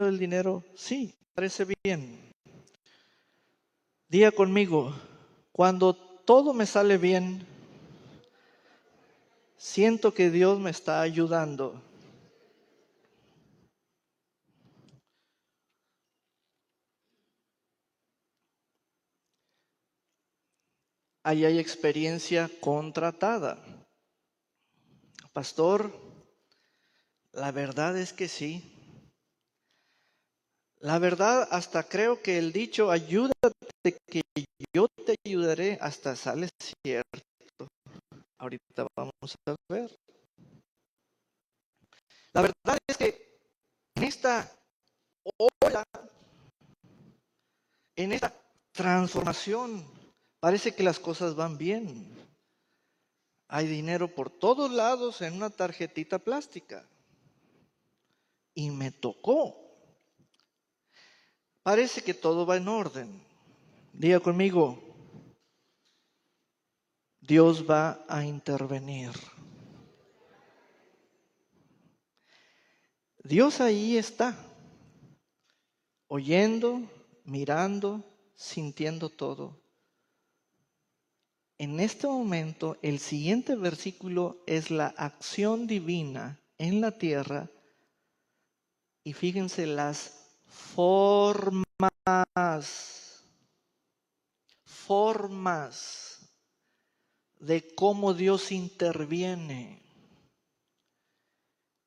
del dinero? Sí, parece bien. Diga conmigo, cuando todo me sale bien, siento que Dios me está ayudando. Ahí hay experiencia contratada. Pastor, la verdad es que sí. La verdad, hasta creo que el dicho, ayúdate que yo te ayudaré, hasta sale cierto. Ahorita vamos a ver. La verdad es que en esta ola, en esta transformación, parece que las cosas van bien. Hay dinero por todos lados en una tarjetita plástica. Y me tocó. Parece que todo va en orden. Diga conmigo, Dios va a intervenir. Dios ahí está, oyendo, mirando, sintiendo todo. En este momento, el siguiente versículo es la acción divina en la tierra. Y fíjense las formas de cómo Dios interviene.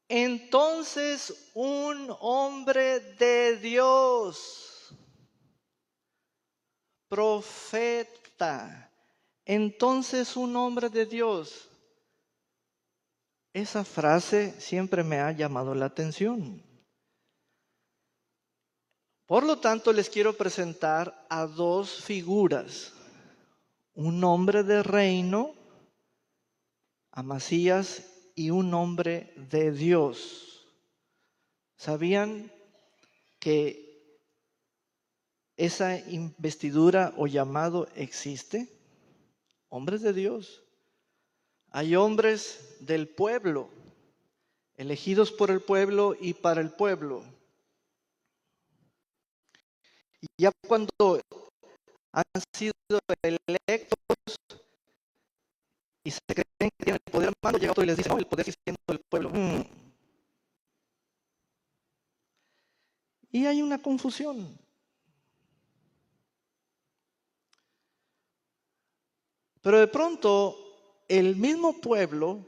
Entonces un hombre de Dios, profeta, entonces un hombre de Dios. Esa frase siempre me ha llamado la atención. Por lo tanto, les quiero presentar a dos figuras. Un hombre de reino, Amasías, y un hombre de Dios. ¿Sabían que esa investidura o llamado existe? Hombres de Dios. Hay hombres del pueblo, elegidos por el pueblo y para el pueblo. Y ya cuando han sido electos y se creen que tienen el poder en mano, llega otro y les dice, no, el poder sigue siendo del pueblo. Y hay una confusión. Pero de pronto, el mismo pueblo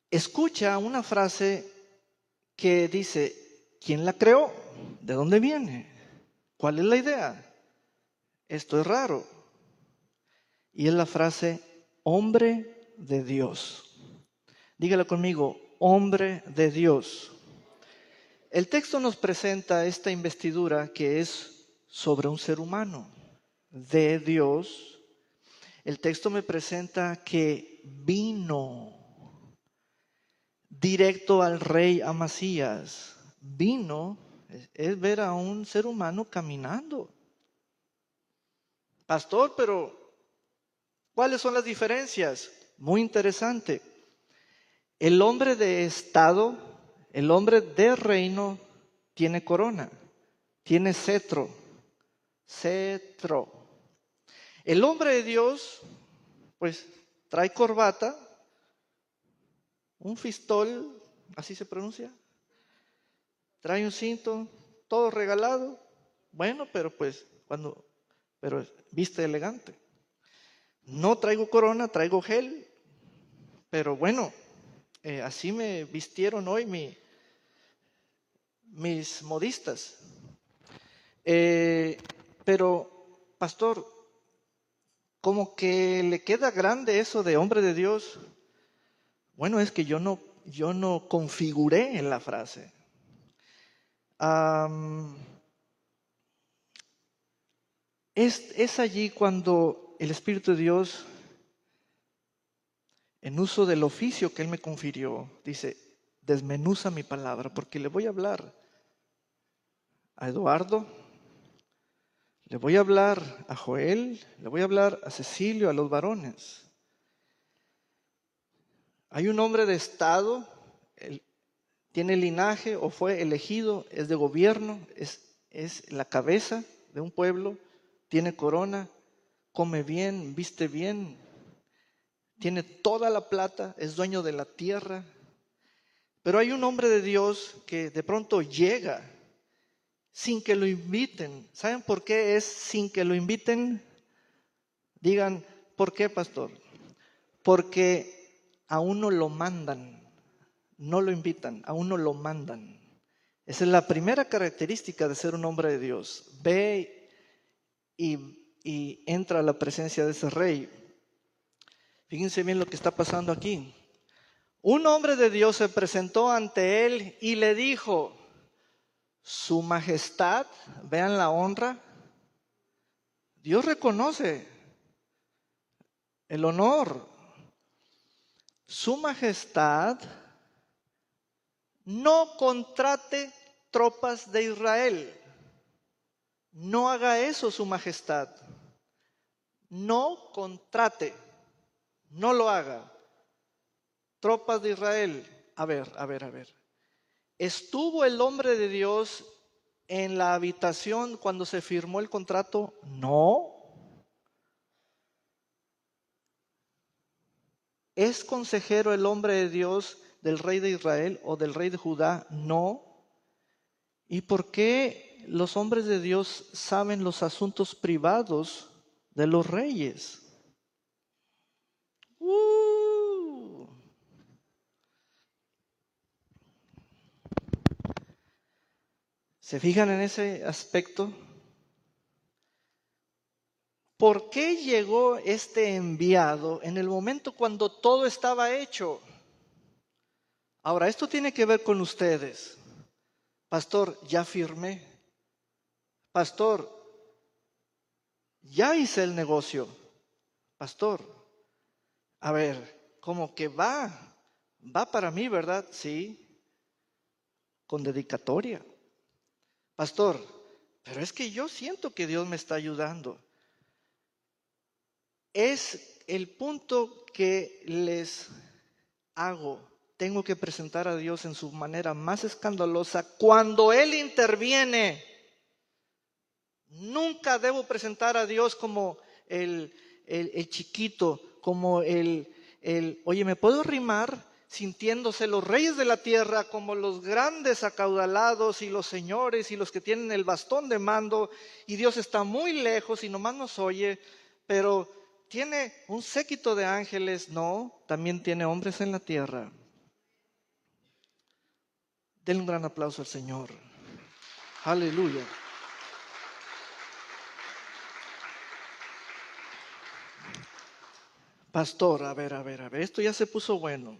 escucha una frase que dice, ¿quién la creó? ¿De dónde viene? ¿Cuál es la idea? Esto es raro. Y es la frase, hombre de Dios. Dígalo conmigo, hombre de Dios. El texto nos presenta esta investidura que es sobre un ser humano de Dios. El texto me presenta que vino directo al rey Amasías. Vino es ver a un ser humano caminando. Pastor, pero ¿cuáles son las diferencias? Muy interesante. El hombre de estado, el hombre de reino, tiene corona, tiene cetro. Cetro. El hombre de Dios, pues trae corbata, un fistol, así se pronuncia, trae un cinto, todo regalado. Bueno, pero pero viste elegante. No traigo corona, traigo gel, pero bueno, así me vistieron hoy mis modistas. Pero, pastor, como que le queda grande eso de hombre de Dios. Bueno, es que yo no configuré en la frase. Es allí cuando el Espíritu de Dios, en uso del oficio que Él me confirió, dice, desmenuza mi palabra, porque le voy a hablar a Eduardo, le voy a hablar a Joel, le voy a hablar a Cecilio, a los varones. Hay un hombre de estado, tiene linaje o fue elegido, es de gobierno, es la cabeza de un pueblo, tiene corona, come bien, viste bien, tiene toda la plata, es dueño de la tierra. Pero hay un hombre de Dios que de pronto llega sin que lo inviten. ¿Saben por qué es sin que lo inviten? Digan, ¿por qué, pastor? Porque a uno lo mandan, no lo invitan, a uno lo mandan. Esa es la primera característica de ser un hombre de Dios. Ve y entra a la presencia de ese rey. Fíjense bien lo que está pasando aquí. Un hombre de Dios se presentó ante él y le dijo: Su majestad, vean la honra. Dios reconoce el honor. Su majestad, no contrate tropas de Israel. No haga eso, su majestad. No contrate, no lo haga. Tropas de Israel. A ver. ¿Estuvo el hombre de Dios en la habitación cuando se firmó el contrato? No. ¿Es consejero el hombre de Dios del rey de Israel o del rey de Judá? No. ¿Y por qué los hombres de Dios saben los asuntos privados de los reyes? ¿Se fijan en ese aspecto? ¿Por qué llegó este enviado en el momento cuando todo estaba hecho? Ahora, esto tiene que ver con ustedes. Pastor, ya firmé. Pastor, ya hice el negocio. Pastor, a ver, como que va para mí, ¿verdad? Sí, con dedicatoria. Pastor, pero es que yo siento que Dios me está ayudando. Es el punto que les hago. Tengo que presentar a Dios en su manera más escandalosa cuando Él interviene. Nunca debo presentar a Dios como el chiquito, como oye, ¿me puedo rimar? Sintiéndose los reyes de la tierra como los grandes acaudalados y los señores y los que tienen el bastón de mando, y Dios está muy lejos y nomás nos oye, pero tiene un séquito de ángeles. No, también tiene hombres en la tierra. Denle un gran aplauso al Señor. Aleluya. Pastor, a ver, esto ya se puso bueno.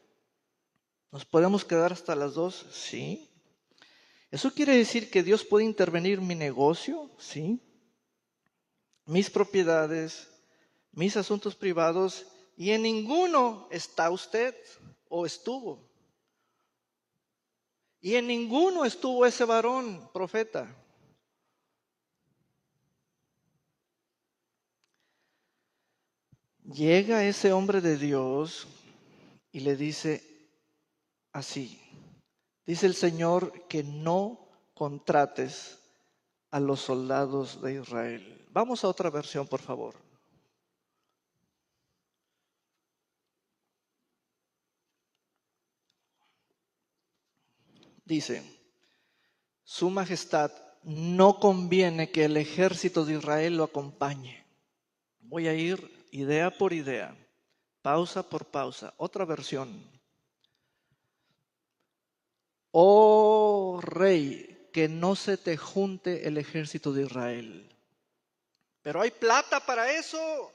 ¿Nos podemos quedar hasta las 2? Sí. ¿Eso quiere decir que Dios puede intervenir en mi negocio? Sí. Mis propiedades, mis asuntos privados, y en ninguno está usted o estuvo. Y en ninguno estuvo ese varón profeta. Llega ese hombre de Dios y le dice así: dice el Señor que no contrates a los soldados de Israel. Vamos a otra versión, por favor. Dice: Su majestad, no conviene que el ejército de Israel lo acompañe. Voy a ir idea por idea, pausa por pausa. Otra versión. Oh rey, que no se te junte el ejército de Israel. Pero hay plata para eso.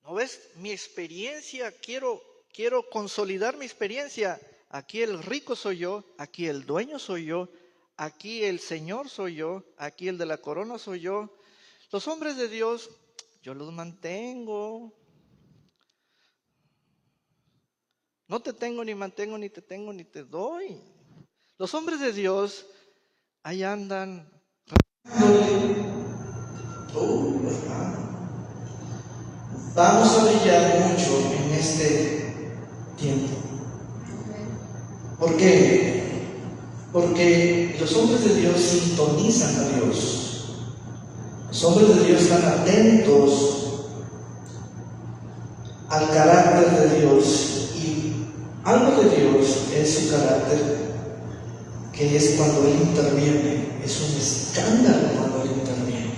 ¿No ves mi experiencia? Quiero consolidar mi experiencia. Aquí el rico soy yo, aquí el dueño soy yo, aquí el Señor soy yo, aquí el de la corona soy yo. Los hombres de Dios, yo los mantengo. No te tengo ni mantengo, ni te tengo ni te doy. Los hombres de Dios, ahí andan. Vamos a brillar mucho en este tiempo. ¿Por qué? Porque los hombres de Dios sintonizan a Dios. Los hombres de Dios están atentos al carácter de Dios, y algo de Dios es su carácter, que es cuando Él interviene. Es un escándalo cuando Él interviene.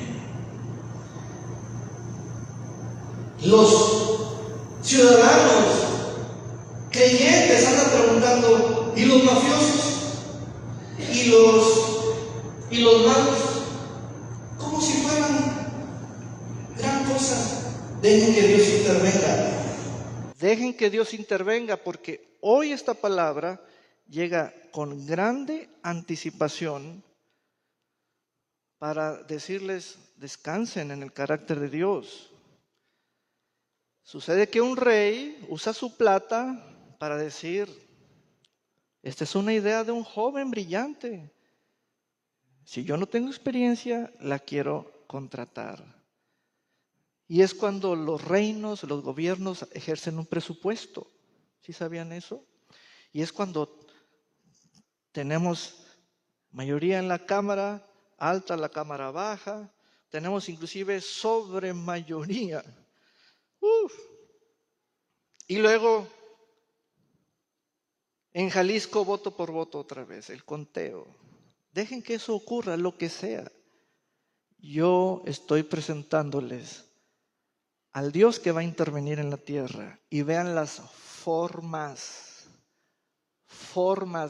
Los ciudadanos creyentes andan preguntando: ¿y los mafiosos? ¿Y los malos? Como si fueran gran cosa. Dejen que Dios intervenga. Dejen que Dios intervenga, porque hoy esta palabra llega con grande anticipación para decirles: descansen en el carácter de Dios. Sucede que un rey usa su plata para decir: esta es una idea de un joven brillante. Si yo no tengo experiencia, la quiero contratar. Y es cuando los reinos, los gobiernos ejercen un presupuesto. ¿Sí sabían eso? Y es cuando tenemos mayoría en la Cámara Alta, la Cámara Baja, tenemos inclusive sobremayoría. Y luego en Jalisco voto por voto otra vez, el conteo. Dejen que eso ocurra, lo que sea. Yo estoy presentándoles al Dios que va a intervenir en la tierra, y vean las formas,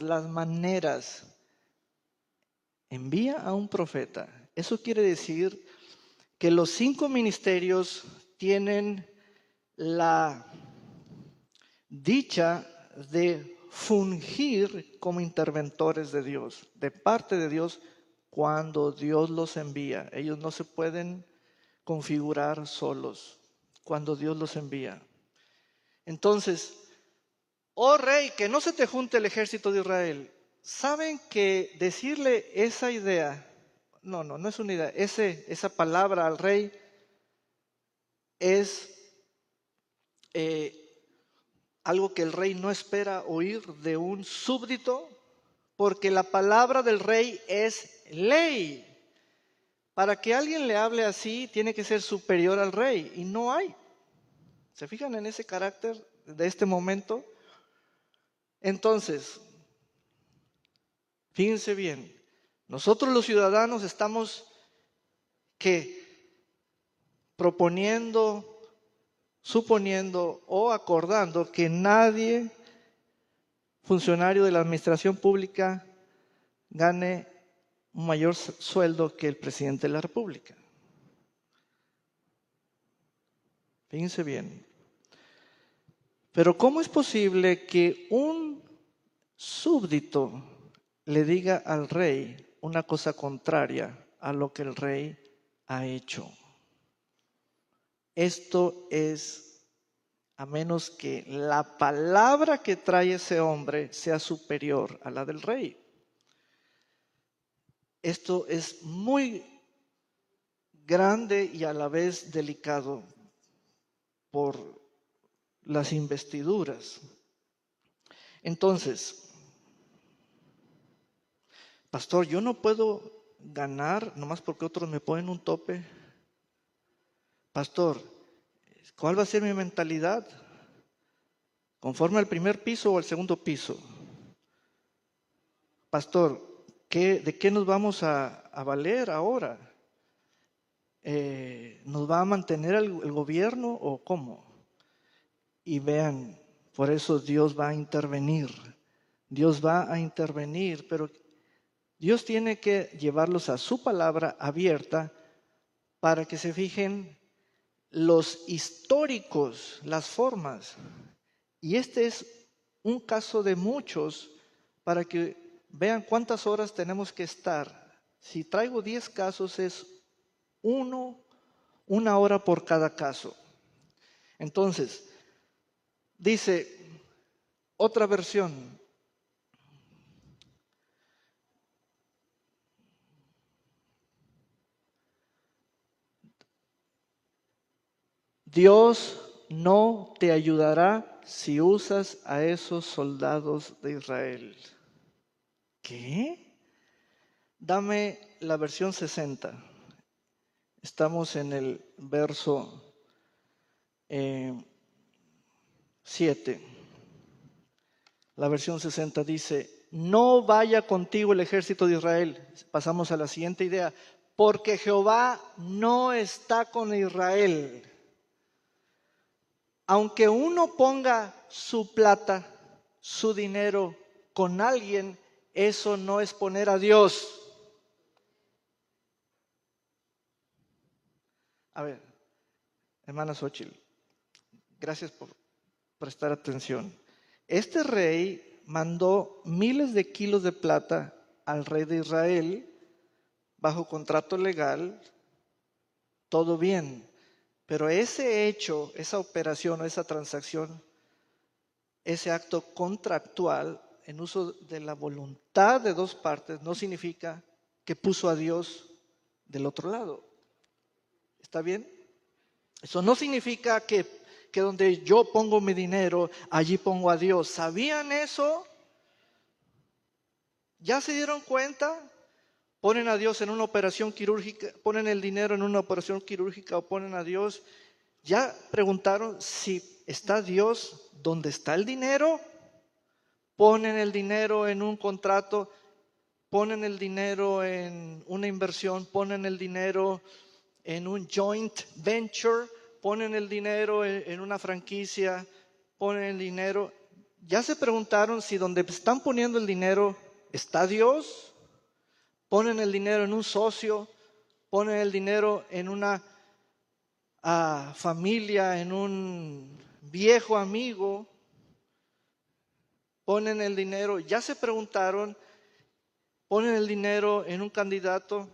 las maneras. Envía a un profeta. Eso quiere decir que los 5 ministerios tienen la dicha de fungir como interventores de Dios, de parte de Dios, cuando Dios los envía. Ellos no se pueden configurar solos cuando Dios los envía. Entonces, oh rey, que no se te junte el ejército de Israel. ¿Saben que decirle esa idea, no es una idea, esa palabra al rey es algo que el rey no espera oír de un súbdito? Porque la palabra del rey es ley. Para que alguien le hable así, tiene que ser superior al rey, y no hay. ¿Se fijan en ese carácter de este momento? Entonces, fíjense bien, nosotros los ciudadanos estamos proponiendo, suponiendo o acordando que nadie, funcionario de la administración pública, gane un mayor sueldo que el presidente de la República. Fíjense bien. Pero ¿cómo es posible que un súbdito le diga al rey una cosa contraria a lo que el rey ha hecho? Esto es a menos que la palabra que trae ese hombre sea superior a la del rey. Esto es muy grande y a la vez delicado por las investiduras. Entonces, pastor, yo no puedo ganar nomás porque otros me ponen un tope. Pastor, ¿cuál va a ser mi mentalidad? ¿Conforme al primer piso o al segundo piso? Pastor, ¿de qué nos vamos a valer ahora? ¿Nos va a mantener el gobierno o cómo? Y vean, por eso Dios va a intervenir. Dios va a intervenir, pero Dios tiene que llevarlos a su palabra abierta para que se fijen los históricos, las formas. Y este es un caso de muchos para que vean cuántas horas tenemos que estar. Si traigo 10 casos es una hora por cada caso. Entonces, dice otra versión: Dios no te ayudará si usas a esos soldados de Israel. ¿qué? Dame la versión 60. Estamos en el verso 7. La versión 60 dice, no vaya contigo el ejército de Israel. Pasamos a la siguiente idea. Porque Jehová no está con Israel. Aunque uno ponga su plata, su dinero con alguien, eso no es poner a Dios. A ver, hermana Xochitl, gracias por prestar atención. Este rey mandó miles de kilos de plata al rey de Israel bajo contrato legal, todo bien. Pero ese hecho, esa operación o esa transacción, ese acto contractual en uso de la voluntad de dos partes no significa que puso a Dios del otro lado. ¿Está bien? Eso no significa que donde yo pongo mi dinero, allí pongo a Dios. ¿Sabían eso? ¿Ya se dieron cuenta? Ponen a Dios en una operación quirúrgica, ponen el dinero en una operación quirúrgica o ponen a Dios. ¿Ya preguntaron si está Dios donde está el dinero? Ponen el dinero en un contrato, ponen el dinero en una inversión, ponen el dinero en un joint venture, ponen el dinero en una franquicia, ponen el dinero. ¿Ya se preguntaron si donde están poniendo el dinero está Dios? Ponen el dinero en un socio, ponen el dinero en una familia, en un viejo amigo, ponen el dinero. ¿Ya se preguntaron? Ponen el dinero en un candidato.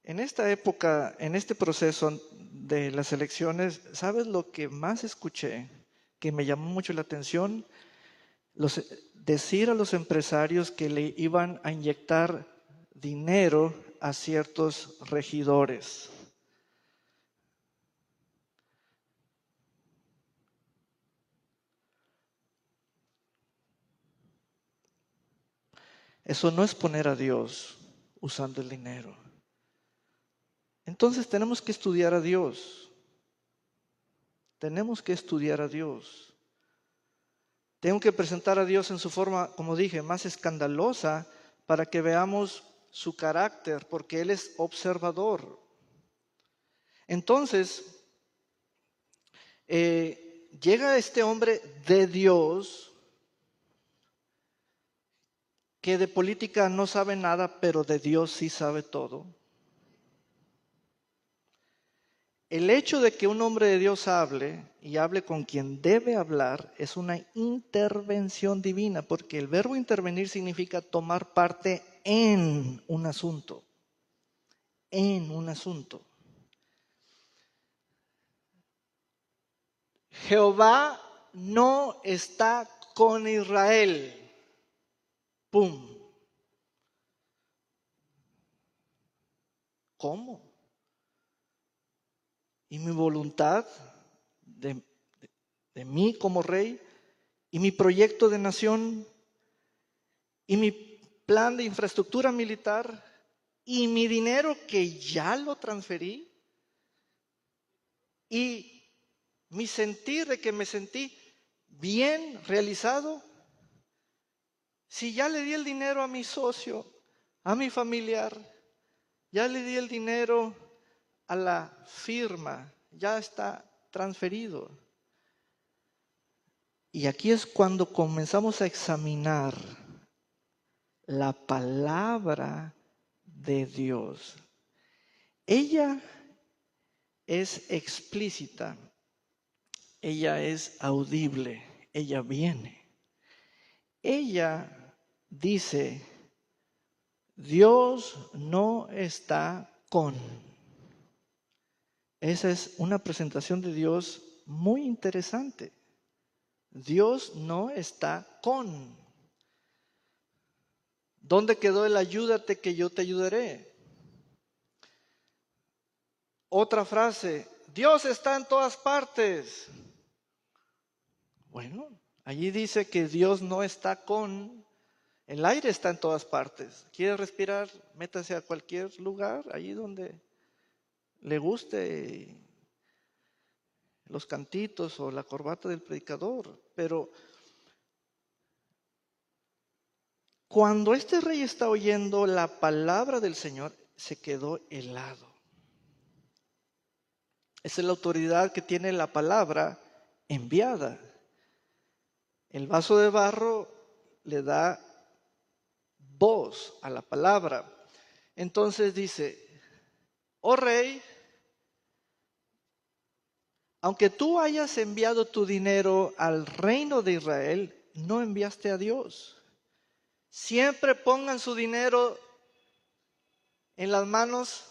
En esta época, en este proceso de las elecciones, ¿sabes lo que más escuché? Que me llamó mucho la atención. Decir a los empresarios que le iban a inyectar dinero a ciertos regidores. Eso no es poner a Dios usando el dinero. Entonces tenemos que estudiar a Dios. Tenemos que estudiar a Dios. Tengo que presentar a Dios en su forma, como dije, más escandalosa para que veamos su carácter, porque Él es observador. Entonces, llega este hombre de Dios que de política no sabe nada, pero de Dios sí sabe todo. El hecho de que un hombre de Dios hable y hable con quien debe hablar es una intervención divina, porque el verbo intervenir significa tomar parte en un asunto. En un asunto. Jehová no está con Israel. ¡Pum! ¿Cómo? Y mi voluntad de mí como rey y mi proyecto de nación y mi plan de infraestructura militar y mi dinero que ya lo transferí y mi sentir de que me sentí bien realizado. Si ya le di el dinero a mi socio, a mi familiar, ya le di el dinero a la firma, ya está transferido. Y aquí es cuando comenzamos a examinar la palabra de Dios. Ella es explícita, ella es audible, ella viene. Ella dice, Dios no está con. Esa es una presentación de Dios muy interesante. Dios no está con. ¿Dónde quedó el ayúdate que yo te ayudaré? Otra frase, Dios está en todas partes. Bueno, Allí dice que Dios no está el aire está en todas partes. ¿Quiere respirar? Métase a cualquier lugar, allí donde le guste los cantitos o la corbata del predicador. Pero cuando este rey está oyendo la palabra del Señor, se quedó helado. Esa es la autoridad que tiene la palabra enviada. El vaso de barro le da voz a la palabra. Entonces dice, oh rey, aunque tú hayas enviado tu dinero al reino de Israel, no enviaste a Dios. Siempre pongan su dinero en las manos,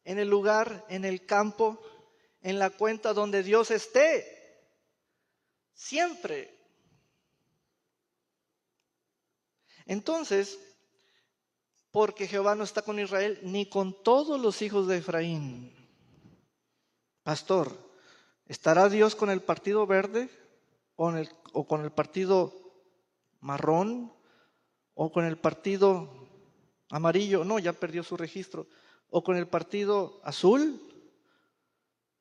en el lugar, en el campo, en la cuenta donde Dios esté. Siempre. Entonces, porque Jehová no está con Israel ni con todos los hijos de Efraín. Pastor, ¿estará Dios con el partido verde o con el partido marrón o con el partido amarillo? No, ya perdió su registro. ¿O con el partido azul?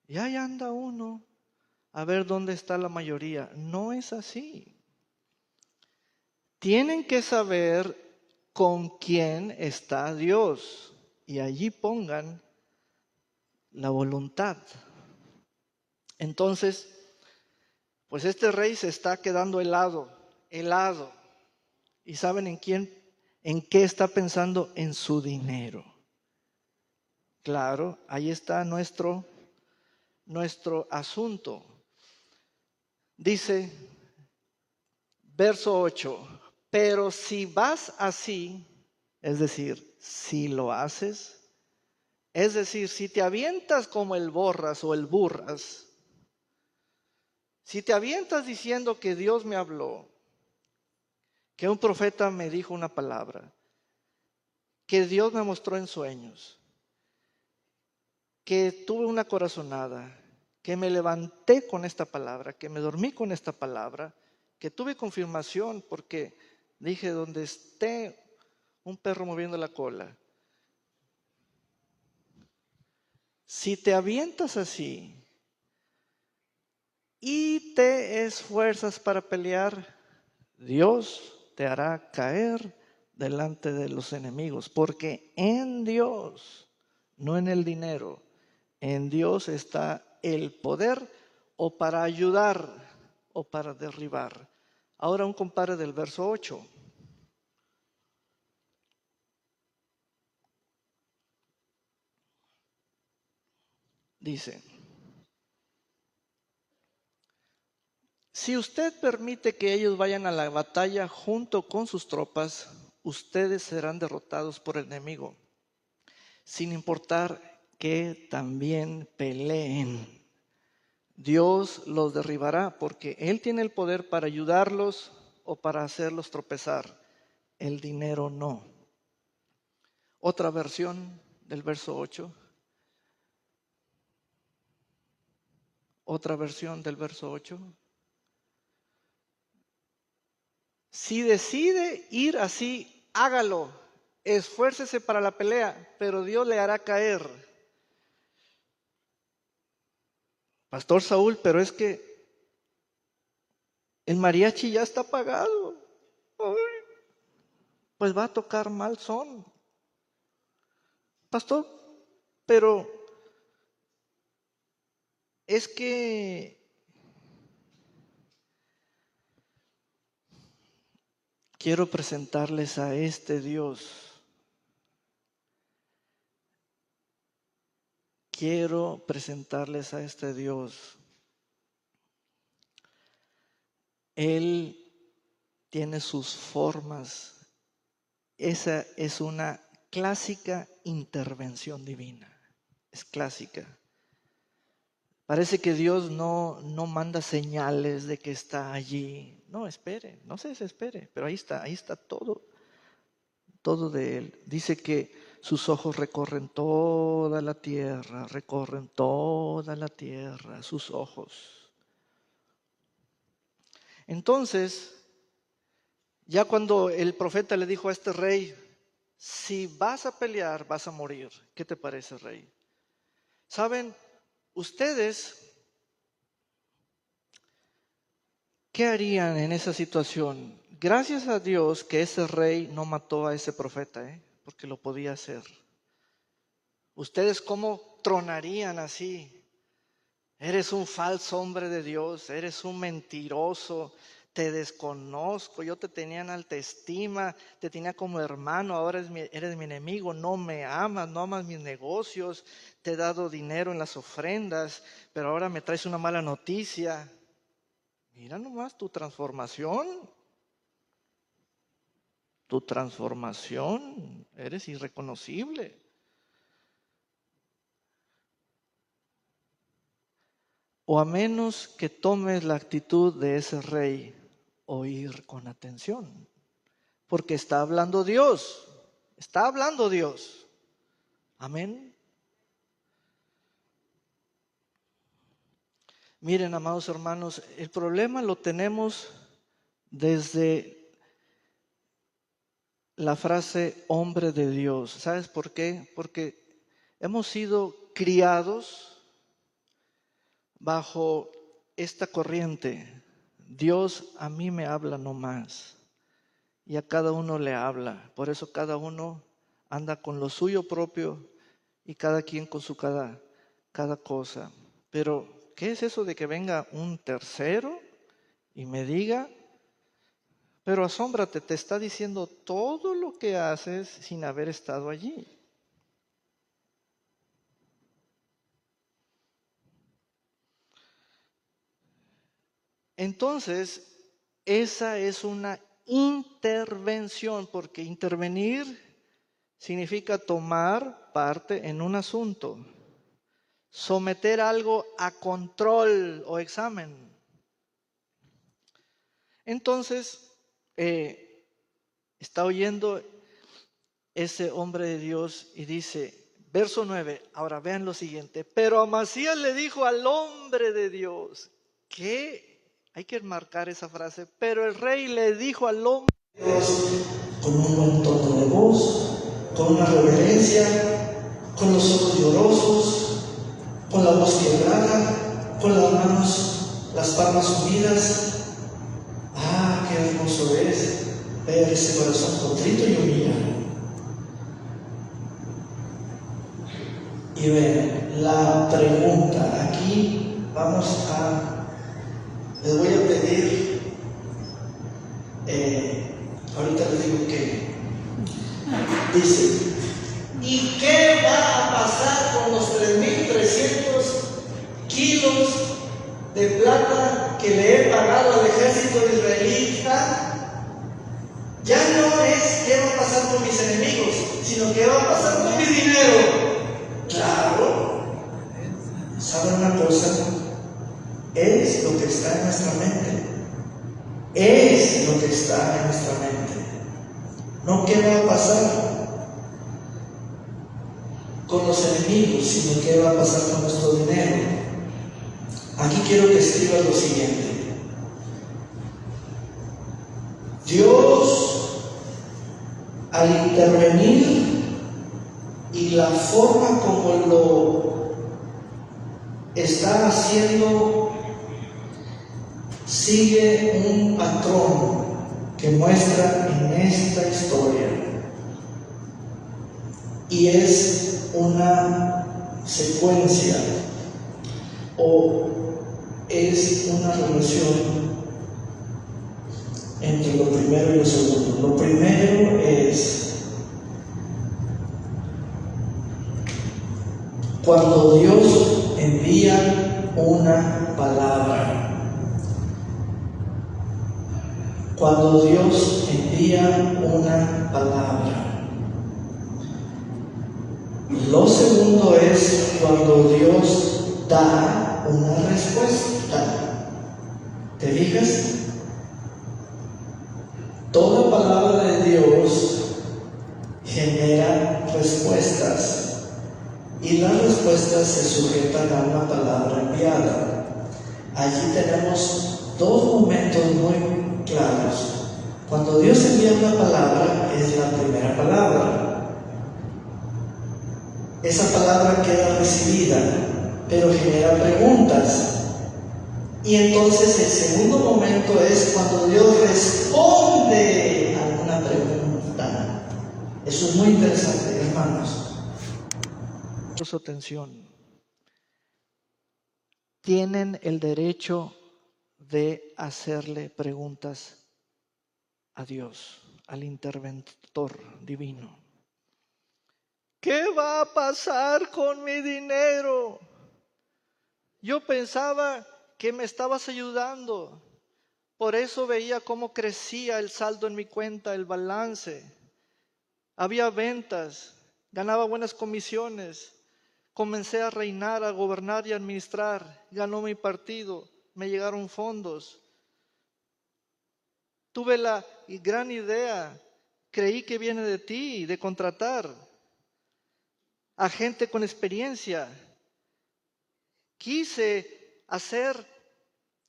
Y ahí anda uno a ver dónde está la mayoría. No es así. Tienen que saber con quién está Dios y allí pongan la voluntad. Entonces, pues este rey se está quedando helado. ¿Y saben en qué está pensando? En su dinero. Claro, ahí está nuestro asunto. Dice, verso 8, pero si vas así, es decir, si lo haces, es decir, si te avientas como el borras o el burras, si te avientas diciendo que Dios me habló, que un profeta me dijo una palabra, que Dios me mostró en sueños, que tuve una corazonada, que me levanté con esta palabra, que me dormí con esta palabra, que tuve confirmación porque dije, donde esté un perro moviendo la cola, si te avientas así y te esfuerzas para pelear, Dios te hará caer delante de los enemigos, porque en Dios, no en el dinero, en Dios está el poder o para ayudar o para derribar. Ahora un compare del verso 8. Dice, si usted permite que ellos vayan a la batalla junto con sus tropas, ustedes serán derrotados por el enemigo, sin importar que también peleen. Dios los derribará porque Él tiene el poder para ayudarlos o para hacerlos tropezar. El dinero no. Otra versión del verso 8. Otra versión del verso 8. Si decide ir así, hágalo. Esfuércese para la pelea, pero Dios le hará caer. Pastor Saúl, pero es que el mariachi ya está pagado. Ay, pues va a tocar mal son. Pastor, pero es que quiero presentarles a este Dios. Quiero presentarles a este Dios. Él tiene sus formas. Esa es una clásica intervención divina. Es clásica. Parece que Dios no manda señales de que está allí. No, espere, no se desespere, pero ahí está todo de Él. Dice que sus ojos recorren toda la tierra, sus ojos. Entonces, ya cuando el profeta le dijo a este rey, si vas a pelear, vas a morir. ¿Qué te parece, rey? ¿Saben? Ustedes, ¿qué harían en esa situación? Gracias a Dios que ese rey no mató a ese profeta, porque lo podía hacer. ¿Ustedes cómo tronarían así? Eres un falso hombre de Dios, eres un mentiroso, te desconozco, yo te tenía en alta estima, te tenía como hermano, ahora eres mi enemigo, no me amas, no amas mis negocios, te he dado dinero en las ofrendas, pero ahora me traes una mala noticia. Mira nomás tu transformación, eres irreconocible. O a menos que tomes la actitud de ese rey, oír con atención, porque está hablando Dios, Amén. Miren, amados hermanos, el problema lo tenemos desde la frase hombre de Dios. ¿Sabes por qué? Porque hemos sido criados bajo esta corriente. Dios a mí me habla no más. Y a cada uno le habla. Por eso cada uno anda con lo suyo propio y cada quien con su cada cosa. Pero, ¿qué es eso de que venga un tercero y me diga? Pero asómbrate, te está diciendo todo lo que haces sin haber estado allí. Entonces, esa es una intervención, porque intervenir significa tomar parte en un asunto, someter algo a control o examen. Entonces, está oyendo ese hombre de Dios y dice, verso 9, ahora vean lo siguiente, pero Amasías le dijo al hombre de Dios, ¿qué? Hay que marcar esa frase, pero el rey le dijo al hombre de Dios con un buen tono de voz, con una reverencia, con los ojos llorosos, con la voz quebrada, con las manos, las palmas unidas. Ah, qué hermoso es ver ese corazón contrito y humillado. Y ven, la pregunta, aquí les voy a pedir, ahorita les digo que dice, ¿y qué va a pasar con los 3.300 kilos de plata que le he pagado al ejército israelita? Ya no es qué va a pasar con mis enemigos, sino qué va a pasar con mi dinero. Claro, ¿saben una cosa? Es lo que está en nuestra mente. Es lo que está en nuestra mente. No qué va a pasar con los enemigos, sino qué va a pasar con nuestro dinero. Aquí quiero que escribas lo siguiente. Dios, al intervenir y la forma como lo está haciendo, sigue un patrón que muestra en esta historia, y es una secuencia o es una relación entre lo primero y lo segundo. Lo primero es cuando Dios envía una palabra. Cuando Dios envía una palabra. Lo segundo es cuando Dios da una respuesta. ¿Te fijas? Toda palabra de Dios genera respuestas. Y las respuestas se sujetan a una palabra enviada. Allí tenemos dos momentos muy palabra es la primera palabra. Esa palabra queda recibida, pero genera preguntas. Y entonces el segundo momento es cuando Dios responde a una pregunta. Eso es muy interesante, hermanos. Su atención. Tienen el derecho de hacerle preguntas a Dios, al interventor divino. ¿Qué va a pasar con mi dinero? Yo pensaba que me estabas ayudando. Por eso veía cómo crecía el saldo en mi cuenta, el balance. Había ventas, ganaba buenas comisiones. Comencé a reinar, a gobernar y a administrar. Ganó mi partido, me llegaron fondos. Tuve la gran idea, creí que viene de ti, de contratar a gente con experiencia. Quise hacer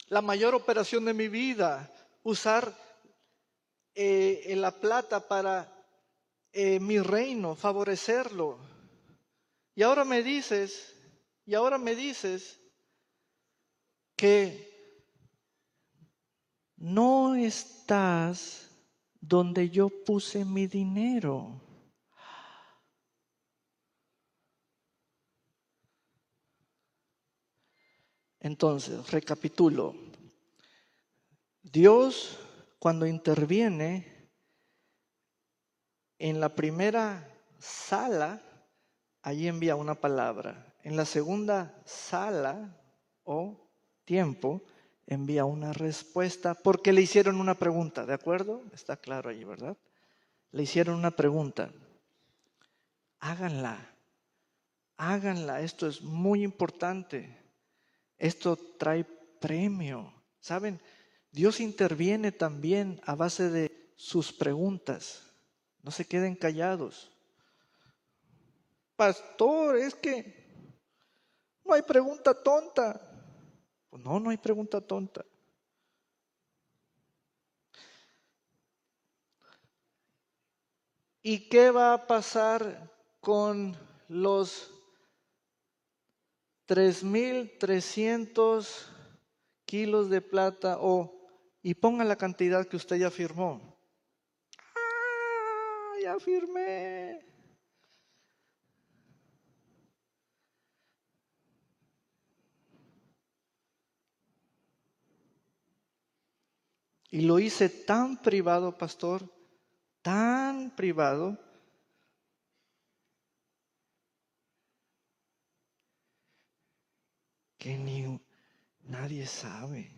la mayor operación de mi vida, usar la plata para mi reino, favorecerlo. Y ahora me dices que no estás donde yo puse mi dinero. Entonces, recapitulo. Dios, cuando interviene en la primera sala, allí envía una palabra. En la segunda sala o tiempo, envía una respuesta porque le hicieron una pregunta, ¿de acuerdo? Está claro allí, ¿verdad? Le hicieron una pregunta. Háganla, esto es muy importante. Esto trae premio. ¿Saben? Dios interviene también a base de sus preguntas. No se queden callados. Pastor, es que no hay pregunta tonta. Pues no hay pregunta tonta. ¿Y qué va a pasar con los 3,300 kilos de plata? Y ponga la cantidad que usted ya firmó. Ya firmé. Y lo hice tan privado, pastor, tan privado, que nadie sabe.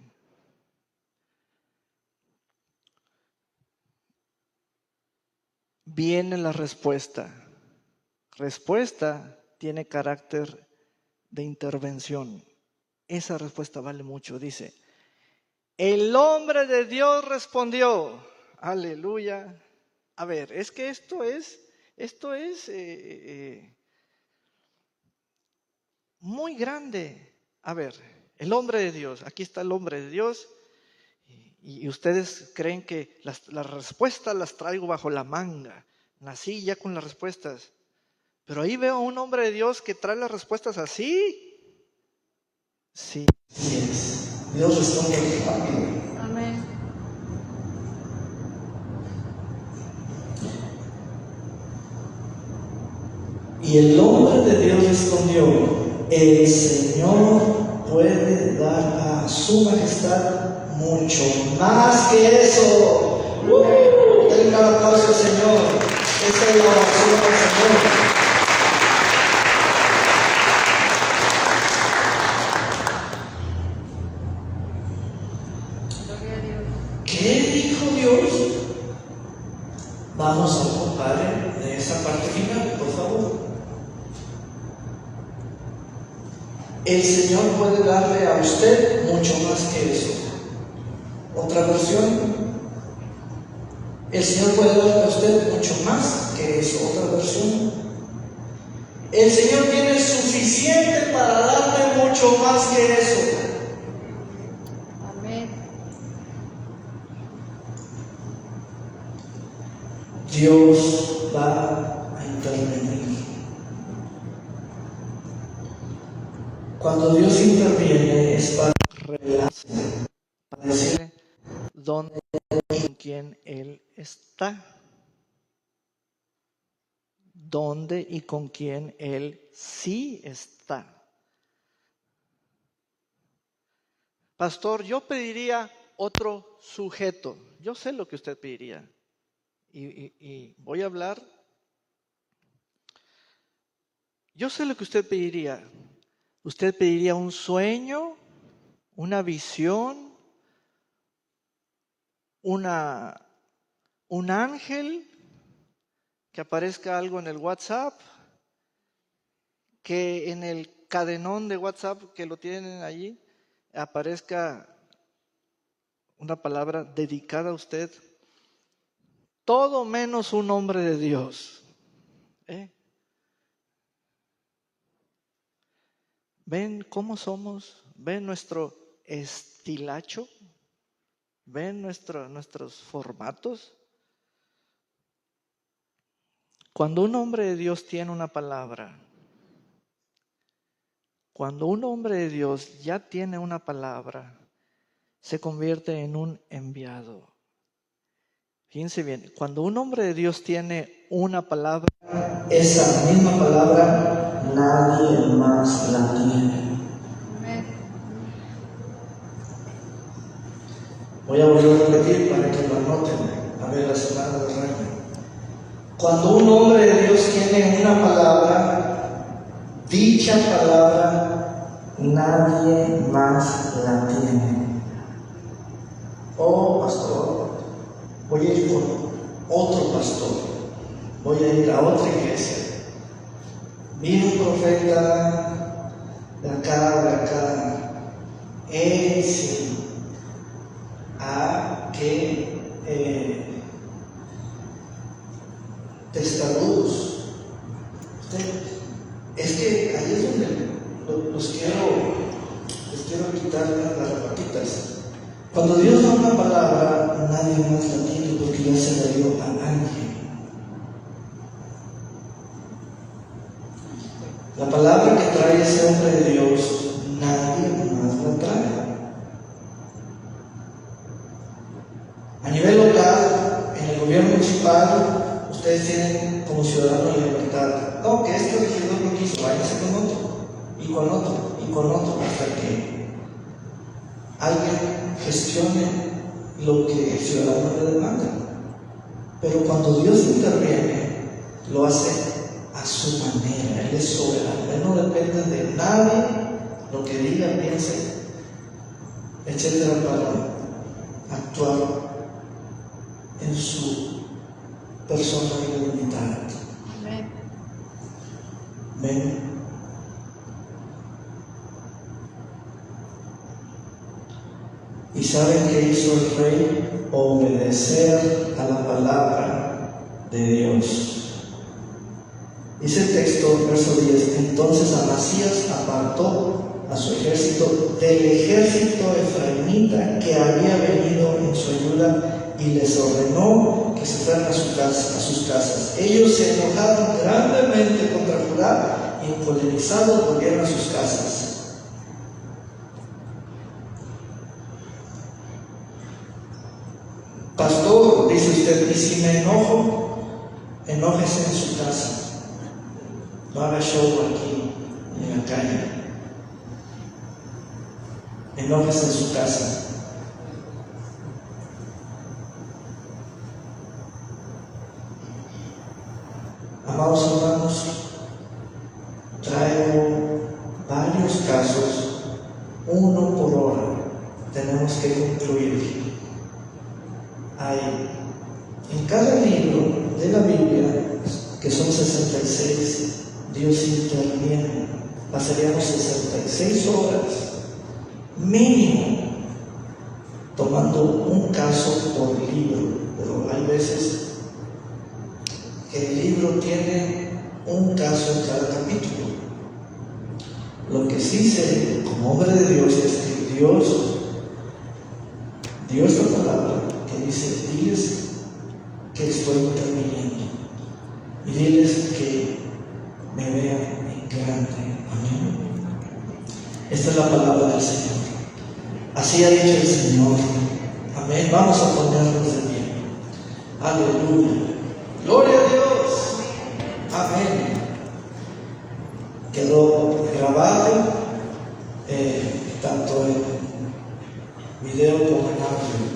Viene la respuesta. Respuesta tiene carácter de intervención. Esa respuesta vale mucho. Dice, el hombre de Dios respondió. Aleluya. A ver, es que esto es muy grande. A ver, el hombre de Dios, aquí está el hombre de Dios, y ustedes creen que las respuestas las traigo bajo la manga. Nací ya con las respuestas. Pero ahí veo a un hombre de Dios que trae las respuestas así. Sí. Así es. Dios responde rápido. Amén. Y el hombre de Dios respondió, el Señor puede dar a su majestad mucho más que eso. Denle un aplauso al Señor. Esa es la oración del Señor. Gloria a Dios. ¿Qué dijo Dios? Vamos al compadre de esa parte final, por favor. El Señor puede darle a usted mucho más que eso. Otra versión. El Señor puede darle a usted mucho más que eso. Otra versión. El Señor tiene suficiente para darle mucho más que eso. Amén. Dios va a intervenir. Cuando Dios interviene es para revelarse, para decir dónde y con quién Él está. Dónde y con quién Él sí está. Pastor, yo pediría otro sujeto. Yo sé lo que usted pediría. Y voy a hablar. Yo sé lo que usted pediría. Usted pediría un sueño, una visión, un ángel, que aparezca algo en el WhatsApp, que en el cadenón de WhatsApp que lo tienen allí aparezca una palabra dedicada a usted. Todo menos un hombre de Dios. ¿Ven cómo somos? ¿Ven nuestro estilacho? ¿Ven nuestros formatos? Cuando un hombre de Dios tiene una palabra, cuando un hombre de Dios ya tiene una palabra, se convierte en un enviado. Fíjense bien, cuando un hombre de Dios tiene una palabra, esa misma palabra nadie más la tiene. Voy a volver a repetir para que lo anoten. A ver, la semana del reino. Cuando un hombre de Dios tiene una palabra, dicha palabra nadie más la tiene. Oh, pastor, voy a ir con otro pastor, voy a ir a otra iglesia. Vino un profeta de acá, él sí, a que testarudos. Es que ahí es donde les quiero quitar las patitas. Cuando Dios da una palabra, nadie más la tiene porque ya se la dio a alguien. La palabra que trae ese hombre de Dios, nadie más la trae. A nivel local, en el gobierno municipal, ustedes tienen como ciudadanos la libertad. No, que este regidor no quiso, váyase con otro, y con otro, y con otro, hasta que alguien gestione lo que el ciudadano le demanda. Pero cuando Dios interviene, lo hace a su manera. Él es soberano, Él no depende de nadie, lo que diga, piense, etcétera, para actuar en su personalidad limitada. Amén. ¿Y saben qué hizo el rey? Obedecer a la palabra de Dios. Dice el texto, verso 10, entonces Amasías apartó a su ejército del ejército efraimita que había venido en su ayuda y les ordenó que se fueran a sus casas. Ellos se enojaron grandemente contra Judá y encolerizados volvieron a sus casas. Pastor, dice usted, y si me enojo, enójese en su casa. No haga show aquí en la calle. Enójese en su casa. Amados hermanos, traigo varios casos, uno por hora. Tenemos que concluir. Hay en cada libro de la Biblia, que son 66, Dios interviene. Pasaríamos 66 horas mínimo tomando un caso por libro, pero hay veces que el libro tiene un caso en cada capítulo. Lo que sí sé como hombre de Dios es que Dios dio esta palabra que dice, diles que estoy interviniendo. Y diles que me vean en grande. Amén. Esta es la palabra del Señor. Así ha dicho el Señor. Amén. Vamos a ponernos de pie. Aleluya. Gloria a Dios. Amén. Quedó grabado tanto en video como en audio.